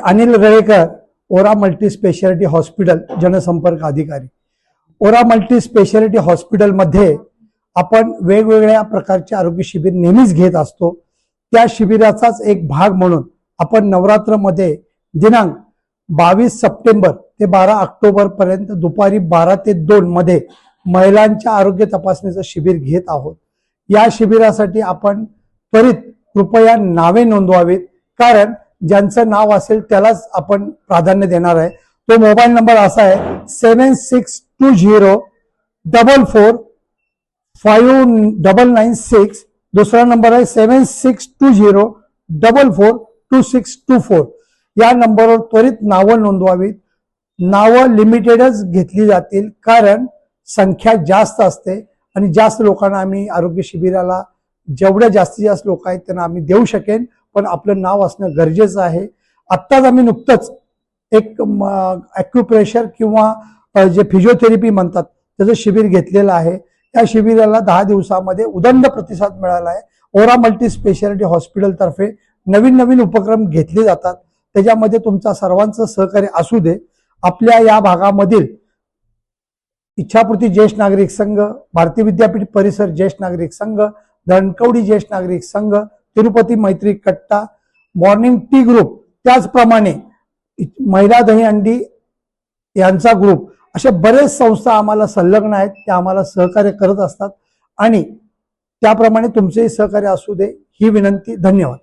अनिल रळेकर, ओरा multi speciality hospital जनसंपर्क अधिकारी। ओरा multi speciality हॉस्पिटलमध्ये आपण वेगवेगळ्या प्रकारचे आरोग्य शिबिर नेहमीच घेत असतो। त्या शिबिराचाच एक भाग म्हणून आपण नवरात्रमध्ये दिनांक 22 सप्टेंबर ते 12 ऑक्टोबर पर्यंत दुपारी 12 ते 2 मध्ये महिलांच्या आरोग्य तपासणीचं शिबिर घेत आहोत। या शिबिरासाठी आपण त्वरित कृपया नावे नोंदवावीत, कारण ज्यांचं नाव असेल त्यालाच आपण प्राधान्य देणार आहे। तो मोबाईल नंबर असा आहे 7620445996। दुसरा नंबर आहे 7620442624। या नंबरवर त्वरित नावं नोंदवावीत। नावं लिमिटेडच घेतली जातील, कारण संख्या जास्त असते आणि जास्त लोकांना आम्ही आरोग्य शिबिराला जेवढे जास्तीत जास्त लोक आहेत त्यांना आम्ही देऊ शकेन, पण आपलं नाव असणं गरजेचं आहे। आत्ताच आम्ही नुकतंच एक ॲक्युप्रेशर किंवा जे फिजिओथेरपी म्हणतात त्याचं शिबिर घेतलेलं आहे। या शिबिराला 10 दिवसामध्ये उदंड प्रतिसाद मिळाला आहे। ओरा मल्टी स्पेशालिटी हॉस्पिटल तर्फे नवीन नवीन उपक्रम घेतले जातात, त्याच्यामध्ये तुमचा सर्वांचं सहकार्य असू दे। आपल्या या भागामधील इच्छापूर्ती ज्येष्ठ नागरिक संघ, भारतीय विद्यापीठ परिसर ज्येष्ठ नागरिक संघ, धनकवडी ज्येष्ठ नागरिक संघ, तिरुपती मैत्री कट्टा, मॉर्निंग टी ग्रुप, त्याचप्रमाणे महिला दहीहंडी यांचा ग्रुप, अशा बरेच संस्था आम्हाला संलग्न आहेत, त्या आम्हाला सहकार्य करत असतात आणि त्याप्रमाणे तुमचेही सहकार्य असू दे ही विनंती। धन्यवाद।